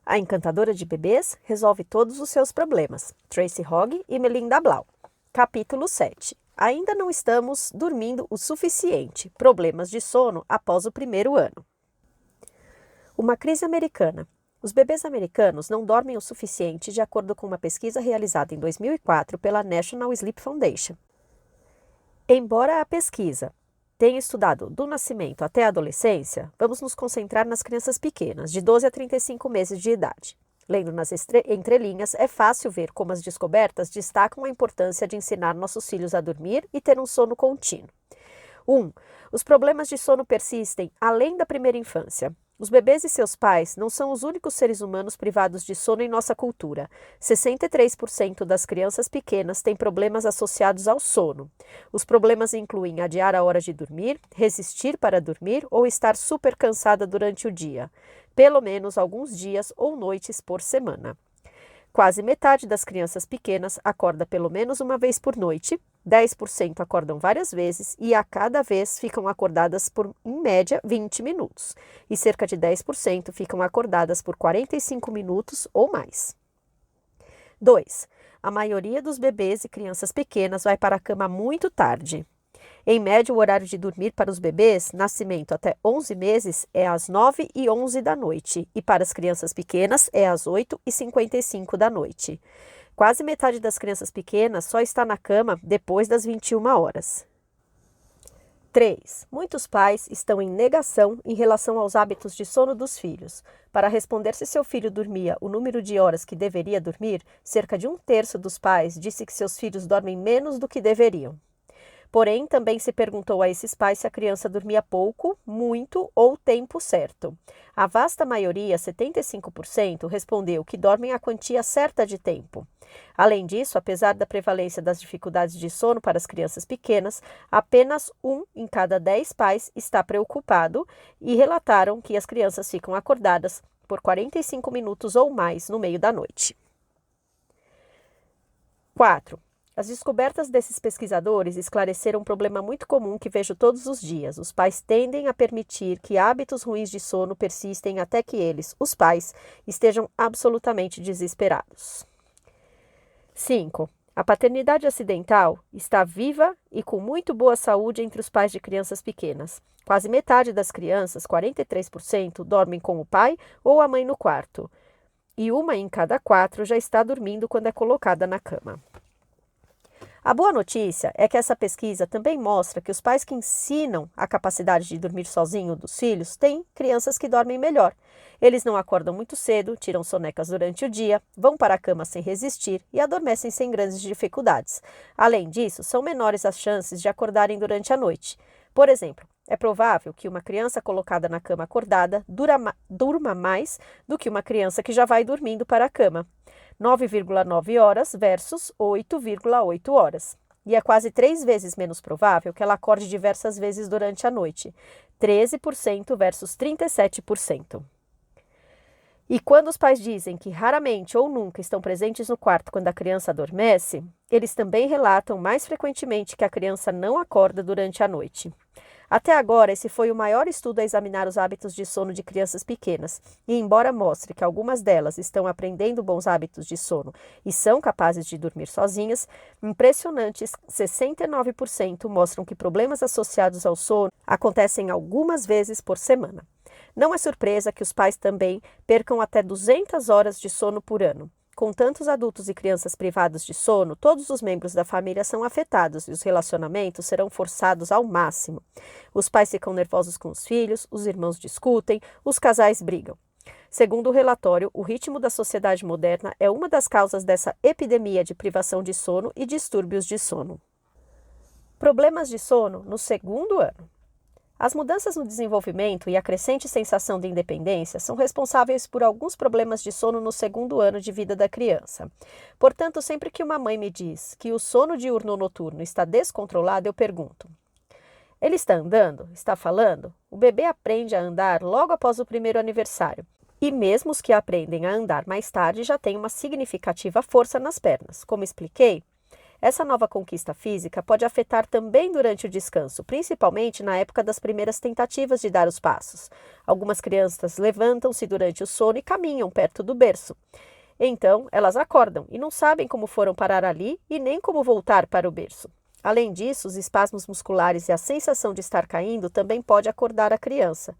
A encantadora de bebês resolve todos os seus problemas. Tracy Hogg e Melinda Blau. Capítulo 7. Ainda não estamos dormindo o suficiente. Problemas de sono após o primeiro ano. Uma crise americana. Os bebês americanos não dormem o suficiente, de acordo com uma pesquisa realizada em 2004 pela National Sleep Foundation. Embora a pesquisa tenha estudado do nascimento até a adolescência, vamos nos concentrar nas crianças pequenas, de 12 a 35 meses de idade. Lendo nas entrelinhas, é fácil ver como as descobertas destacam a importância de ensinar nossos filhos a dormir e ter um sono contínuo. 1. Os problemas de sono persistem além da primeira infância. Os bebês e seus pais não são os únicos seres humanos privados de sono em nossa cultura. 63% das crianças pequenas têm problemas associados ao sono. Os problemas incluem adiar a hora de dormir, resistir para dormir ou estar super cansada durante o dia, pelo menos alguns dias ou noites por semana. Quase metade das crianças pequenas acorda pelo menos uma vez por noite, 10% acordam várias vezes e a cada vez ficam acordadas por, em média, 20 minutos. E cerca de 10% ficam acordadas por 45 minutos ou mais. 2. A maioria dos bebês e crianças pequenas vai para a cama muito tarde. Em média, o horário de dormir para os bebês, nascimento até 11 meses, é às 9h11 da noite e para as crianças pequenas é às 8h55 da noite. Quase metade das crianças pequenas só está na cama depois das 21 horas. 3. Muitos pais estão em negação em relação aos hábitos de sono dos filhos. Para responder se seu filho dormia o número de horas que deveria dormir, cerca de 1/3 dos pais disse que seus filhos dormem menos do que deveriam. Porém, também se perguntou a esses pais se a criança dormia pouco, muito ou tempo certo. A vasta maioria, 75%, respondeu que dormem a quantia certa de tempo. Além disso, apesar da prevalência das dificuldades de sono para as crianças pequenas, apenas 1 em cada 10 pais está preocupado e relataram que as crianças ficam acordadas por 45 minutos ou mais no meio da noite. 4. As descobertas desses pesquisadores esclareceram um problema muito comum que vejo todos os dias. Os pais tendem a permitir que hábitos ruins de sono persistem até que eles, os pais, estejam absolutamente desesperados. 5. A paternidade acidental está viva e com muito boa saúde entre os pais de crianças pequenas. Quase metade das crianças, 43%, dormem com o pai ou a mãe no quarto. E 1 em cada 4 já está dormindo quando é colocada na cama. A boa notícia é que essa pesquisa também mostra que os pais que ensinam a capacidade de dormir sozinho dos filhos têm crianças que dormem melhor. Eles não acordam muito cedo, tiram sonecas durante o dia, vão para a cama sem resistir e adormecem sem grandes dificuldades. Além disso, são menores as chances de acordarem durante a noite. Por exemplo, é provável que uma criança colocada na cama acordada durma mais do que uma criança que já vai dormindo para a cama. 9,9 horas versus 8,8 horas. E é quase 3 vezes menos provável que ela acorde diversas vezes durante a noite. 13% versus 37%. E quando os pais dizem que raramente ou nunca estão presentes no quarto quando a criança adormece, eles também relatam mais frequentemente que a criança não acorda durante a noite. Até agora, esse foi o maior estudo a examinar os hábitos de sono de crianças pequenas. E embora mostre que algumas delas estão aprendendo bons hábitos de sono e são capazes de dormir sozinhas, impressionantes 69% mostram que problemas associados ao sono acontecem algumas vezes por semana. Não é surpresa que os pais também percam até 200 horas de sono por ano. Com tantos adultos e crianças privados de sono, todos os membros da família são afetados e os relacionamentos serão forçados ao máximo. Os pais ficam nervosos com os filhos, os irmãos discutem, os casais brigam. Segundo o relatório, o ritmo da sociedade moderna é uma das causas dessa epidemia de privação de sono e distúrbios de sono. Problemas de sono no segundo ano. As mudanças no desenvolvimento e a crescente sensação de independência são responsáveis por alguns problemas de sono no segundo ano de vida da criança. Portanto, sempre que uma mãe me diz que o sono diurno ou noturno está descontrolado, eu pergunto: ele está andando? Está falando? O bebê aprende a andar logo após o primeiro aniversário. E mesmo os que aprendem a andar mais tarde já têm uma significativa força nas pernas. Como expliquei, Essa nova conquista física pode afetar também durante o descanso, principalmente na época das primeiras tentativas de dar os passos. Algumas crianças levantam-se durante o sono e caminham perto do berço. Então, elas acordam e não sabem como foram parar ali e nem como voltar para o berço. Além disso, os espasmos musculares e a sensação de estar caindo também pode acordar a criança.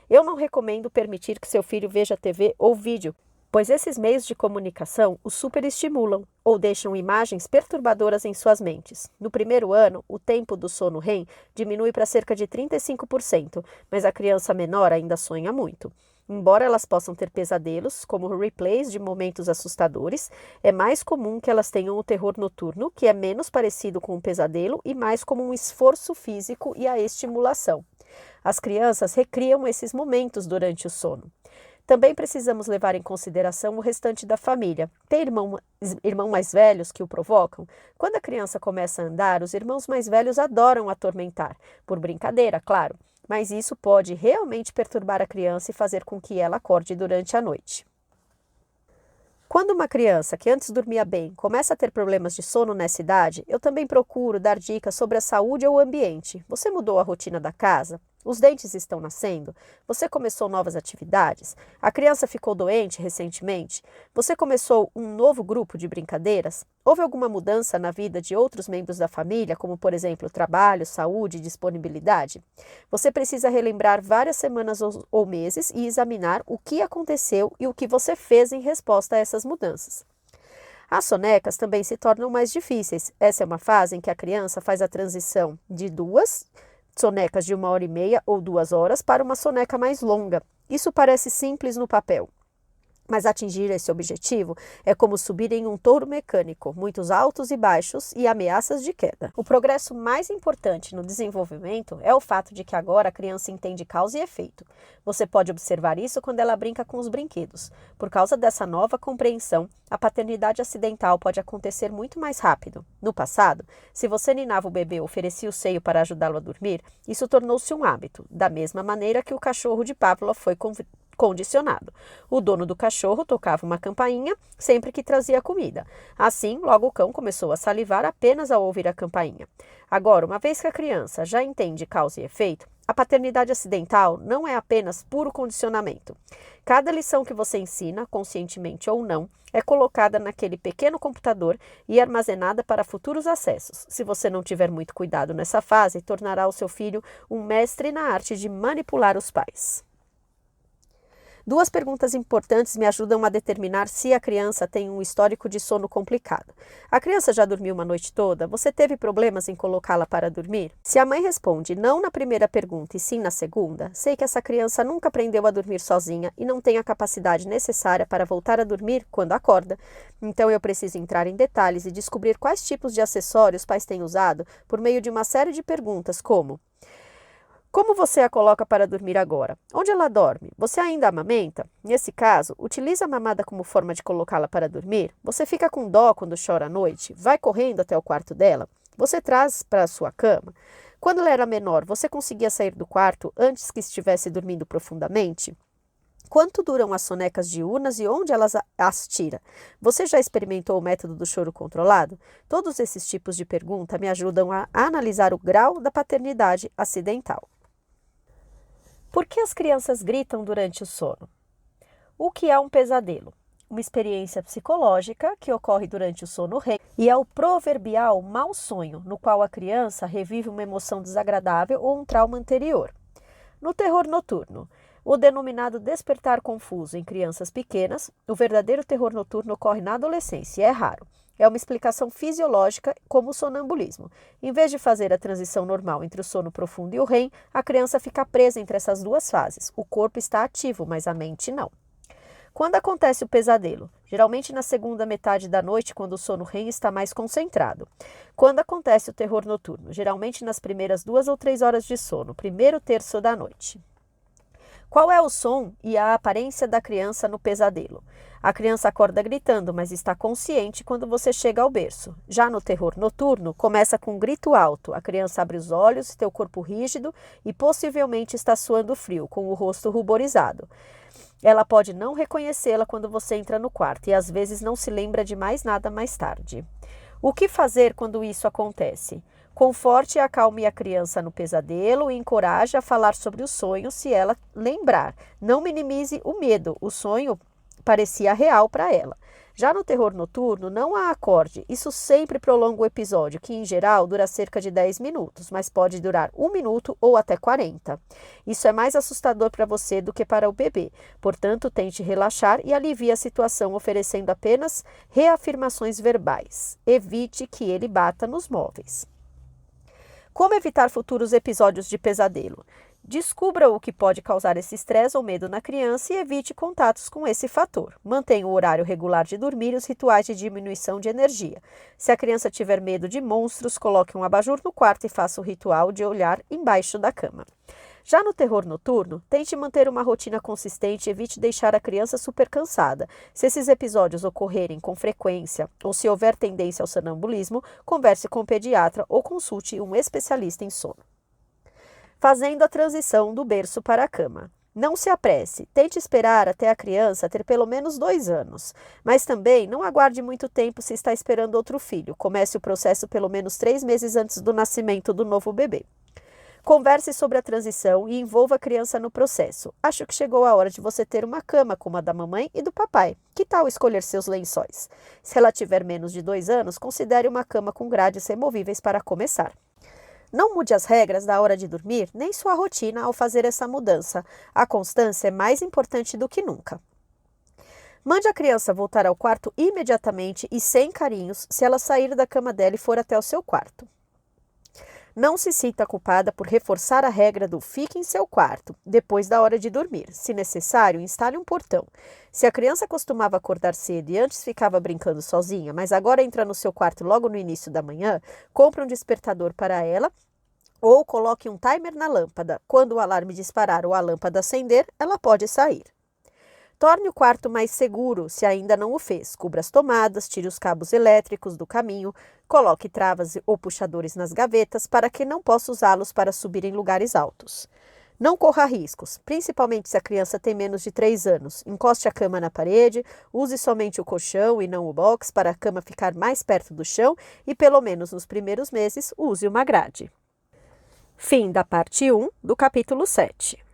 Eu não recomendo permitir que seu filho veja TV ou vídeo, pois esses meios de comunicação o superestimulam ou deixam imagens perturbadoras em suas mentes. No primeiro ano, o tempo do sono REM diminui para cerca de 35%, mas a criança menor ainda sonha muito. Embora elas possam ter pesadelos, como replays de momentos assustadores, é mais comum que elas tenham o terror noturno, que é menos parecido com um pesadelo e mais como um esforço físico e a estimulação. As crianças recriam esses momentos durante o sono. Também precisamos levar em consideração o restante da família. Tem irmãos mais velhos que o provocam? Quando a criança começa a andar, os irmãos mais velhos adoram atormentar, por brincadeira, claro, mas isso pode realmente perturbar a criança e fazer com que ela acorde durante a noite. Quando uma criança que antes dormia bem começa a ter problemas de sono nessa idade, eu também procuro dar dicas sobre a saúde ou o ambiente. Você mudou a rotina da casa? Os dentes estão nascendo? Você começou novas atividades? A criança ficou doente recentemente? Você começou um novo grupo de brincadeiras? Houve alguma mudança na vida de outros membros da família, como por exemplo trabalho, saúde e disponibilidade? Você precisa relembrar várias semanas ou meses e examinar o que aconteceu e o que você fez em resposta a essas mudanças. As sonecas também se tornam mais difíceis. Essa é uma fase em que a criança faz a transição de 2 sonecas de 1h30 ou 2 horas para uma soneca mais longa. Isso parece simples no papel, mas atingir esse objetivo é como subir em um touro mecânico, muitos altos e baixos e ameaças de queda. O progresso mais importante no desenvolvimento é o fato de que agora a criança entende causa e efeito. Você pode observar isso quando ela brinca com os brinquedos. Por causa dessa nova compreensão, a paternidade acidental pode acontecer muito mais rápido. No passado, se você ninava o bebê ou oferecia o seio para ajudá-lo a dormir, isso tornou-se um hábito, da mesma maneira que o cachorro de Pavlov foi condicionado. O dono do cachorro tocava uma campainha sempre que trazia comida. Assim, logo o cão começou a salivar apenas ao ouvir a campainha. Agora, uma vez que a criança já entende causa e efeito, a paternidade acidental não é apenas puro condicionamento. Cada lição que você ensina, conscientemente ou não, é colocada naquele pequeno computador e armazenada para futuros acessos. Se você não tiver muito cuidado nessa fase, tornará o seu filho um mestre na arte de manipular os pais. 2 perguntas importantes me ajudam a determinar se a criança tem um histórico de sono complicado. A criança já dormiu uma noite toda? Você teve problemas em colocá-la para dormir? Se a mãe responde não na primeira pergunta e sim na segunda, sei que essa criança nunca aprendeu a dormir sozinha e não tem a capacidade necessária para voltar a dormir quando acorda. Então eu preciso entrar em detalhes e descobrir quais tipos de acessórios pais têm usado por meio de uma série de perguntas como: como você a coloca para dormir agora? Onde ela dorme? Você ainda amamenta? Nesse caso, utiliza a mamada como forma de colocá-la para dormir? Você fica com dó quando chora à noite? Vai correndo até o quarto dela? Você traz para a sua cama? Quando ela era menor, você conseguia sair do quarto antes que estivesse dormindo profundamente? Quanto duram as sonecas diurnas e onde ela as tira? Você já experimentou o método do choro controlado? Todos esses tipos de pergunta me ajudam a analisar o grau da paternidade acidental. Por que as crianças gritam durante o sono? O que é um pesadelo? Uma experiência psicológica que ocorre durante o sono REM e é o proverbial mau sonho, no qual a criança revive uma emoção desagradável ou um trauma anterior. No terror noturno, o denominado despertar confuso em crianças pequenas, o verdadeiro terror noturno ocorre na adolescência e é raro. É uma explicação fisiológica, como o sonambulismo. Em vez de fazer a transição normal entre o sono profundo e o REM, a criança fica presa entre essas 2 fases. O corpo está ativo, mas a mente não. Quando acontece o pesadelo? Geralmente na segunda metade da noite, quando o sono REM está mais concentrado. Quando acontece o terror noturno? Geralmente nas primeiras 2 ou 3 horas de sono, primeiro terço da noite. Qual é o som e a aparência da criança no pesadelo? A criança acorda gritando, mas está consciente quando você chega ao berço. Já no terror noturno, começa com um grito alto. A criança abre os olhos, tem o corpo rígido e possivelmente está suando frio, com o rosto ruborizado. Ela pode não reconhecê-la quando você entra no quarto e às vezes não se lembra de mais nada mais tarde. O que fazer quando isso acontece? Conforte e acalme a criança no pesadelo e encoraje a falar sobre o sonho se ela lembrar. Não minimize o medo, o sonho parecia real para ela. Já no terror noturno, não a acorde. Isso sempre prolonga o episódio, que em geral dura cerca de 10 minutos, mas pode durar 1 minuto ou até 40. Isso é mais assustador para você do que para o bebê. Portanto, tente relaxar e alivie a situação oferecendo apenas reafirmações verbais. Evite que ele bata nos móveis. Como evitar futuros episódios de pesadelo? Descubra o que pode causar esse estresse ou medo na criança e evite contatos com esse fator. Mantenha o horário regular de dormir e os rituais de diminuição de energia. Se a criança tiver medo de monstros, coloque um abajur no quarto e faça o ritual de olhar embaixo da cama. Já no terror noturno, tente manter uma rotina consistente e evite deixar a criança super cansada. Se esses episódios ocorrerem com frequência ou se houver tendência ao sonambulismo, converse com o pediatra ou consulte um especialista em sono. Fazendo a transição do berço para a cama. Não se apresse, tente esperar até a criança ter pelo menos 2 anos. Mas também não aguarde muito tempo se está esperando outro filho. Comece o processo pelo menos 3 meses antes do nascimento do novo bebê. Converse sobre a transição e envolva a criança no processo. Acho que chegou a hora de você ter uma cama como a da mamãe e do papai. Que tal escolher seus lençóis? Se ela tiver menos de 2 anos, considere uma cama com grades removíveis para começar. Não mude as regras da hora de dormir, nem sua rotina ao fazer essa mudança. A constância é mais importante do que nunca. Mande a criança voltar ao quarto imediatamente e sem carinhos se ela sair da cama dela e for até o seu quarto. Não se sinta culpada por reforçar a regra do fique em seu quarto, depois da hora de dormir. Se necessário, instale um portão. Se a criança costumava acordar cedo e antes ficava brincando sozinha, mas agora entra no seu quarto logo no início da manhã, compre um despertador para ela ou coloque um timer na lâmpada. Quando o alarme disparar ou a lâmpada acender, ela pode sair. Torne o quarto mais seguro, se ainda não o fez. Cubra as tomadas, tire os cabos elétricos do caminho, coloque travas ou puxadores nas gavetas para que não possa usá-los para subir em lugares altos. Não corra riscos, principalmente se a criança tem menos de 3 anos. Encoste a cama na parede, use somente o colchão e não o box para a cama ficar mais perto do chão e, pelo menos nos primeiros meses, use uma grade. Fim da parte 1 do capítulo 7.